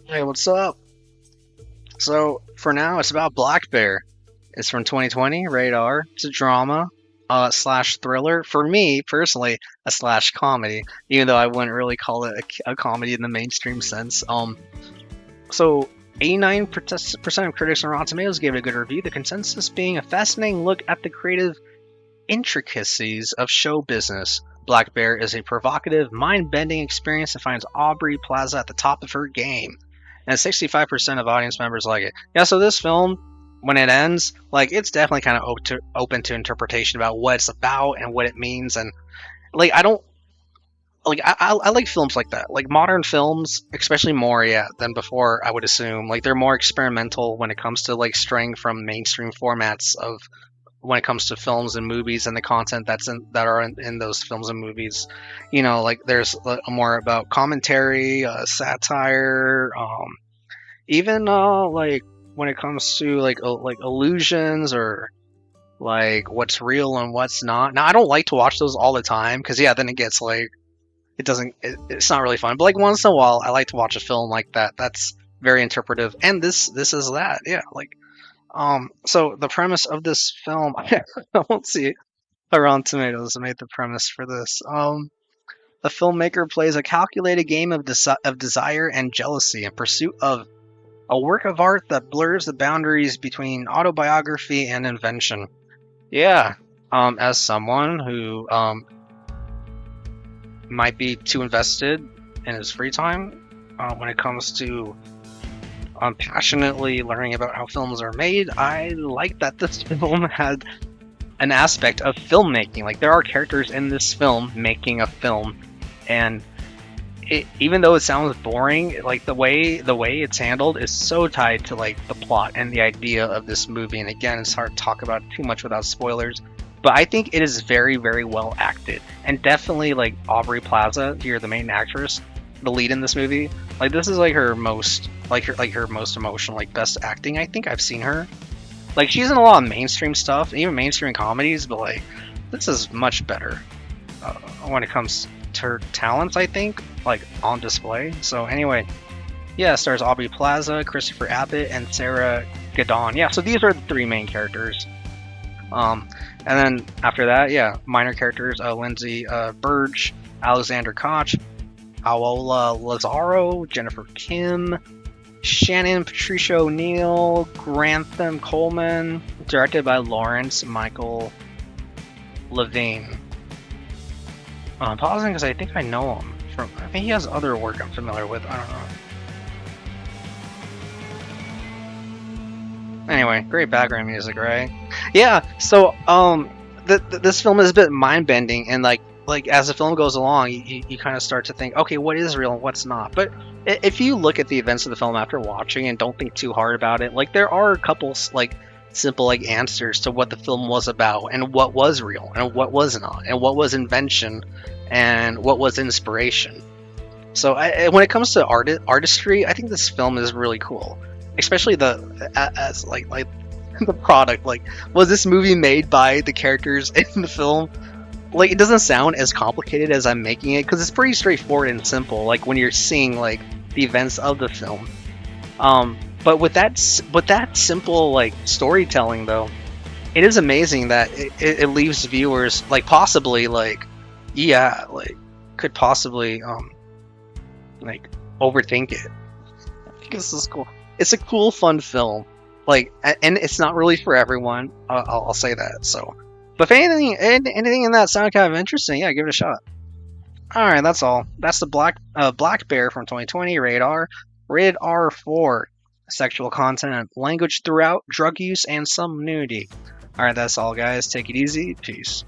Hey, what's up? So for now, it's about Black Bear. It's from 2020, rated R. It's a drama, slash thriller. For me personally, a slash comedy, even though I wouldn't really call it a comedy in the mainstream sense. So 89% of critics on Rotten Tomatoes gave it a good review. The consensus being a fascinating look at the creative intricacies of show business. Black Bear is a provocative, mind-bending experience that finds Aubrey Plaza at the top of her game. And 65% of audience members like it. Yeah, so this film, when it ends, like it's definitely kind of open to interpretation about what it's about and what it means. And like I don't I like films like that, like modern films, especially more than before. I would assume like they're more experimental when it comes to like straying from mainstream formats of when it comes to films and movies and the content that are in those films and movies. Like there's more about commentary, satire, even like when it comes to like illusions or like what's real and what's not. Now I don't like to watch those all the time because then it gets like it's not really fun. But like once in a while, I like to watch a film like that. That's very interpretive, and this is that. Yeah, like so the premise of this film, I won't see Rotten Tomatoes made the premise for this. The filmmaker plays a calculated game of desire and jealousy in pursuit of a work of art that blurs the boundaries between autobiography and invention. Yeah, as someone who might be too invested in his free time when it comes to passionately learning about how films are made, I like that this film had an aspect of filmmaking. Like there are characters in this film making a film, and even though it sounds boring, like the way it's handled is so tied to like the plot and the idea of this movie. And again, it's hard to talk about too much without spoilers, but I think it is very very well acted, and definitely like Aubrey Plaza here, the main actress, the lead in this movie. Like this is like her most her most emotional, like best acting I think I've seen her. Like she's in a lot of mainstream stuff, even mainstream comedies, but like this is much better when it comes to her talents. I think like on display. So anyway, yeah, it stars Aubrey Plaza, Christopher Abbott, and Sarah Gadon. Yeah, so these are the three main characters. And then after that, yeah, minor characters: Lindsay Burge, Alexander Koch, Aola Lazaro, Jennifer Kim, Shannon Patricia O'Neill, Grantham Coleman, directed by Lawrence Michael Levine. I'm pausing because I think I know him from. I think he has other work I'm familiar with. I don't know. Anyway, great background music, right? Yeah. So, this film is a bit mind bending, and like as the film goes along, you kind of start to think, okay, what is real and what's not. But if you look at the events of the film after watching and don't think too hard about it, like there are a couple like simple like answers to what the film was about and what was real and what was not and what was invention and what was inspiration. So when it comes to artistry, I think this film is really cool, especially as like the product. Like, was this movie made by the characters in the film? Like, it doesn't sound as complicated as I'm making it because it's pretty straightforward and simple. Like when you're seeing like the events of the film. But with that simple like storytelling though, it is amazing that it leaves viewers like possibly like like could possibly like overthink it. I think this is cool. It's a cool, fun film. Like, and it's not really for everyone. I'll say that. So, but if anything in that sounded kind of interesting, yeah, give it a shot. All right, that's all. That's the Black Bear from 2020. Rated R for sexual content, language throughout, drug use, and some nudity. All right, that's all, guys. Take it easy. Peace.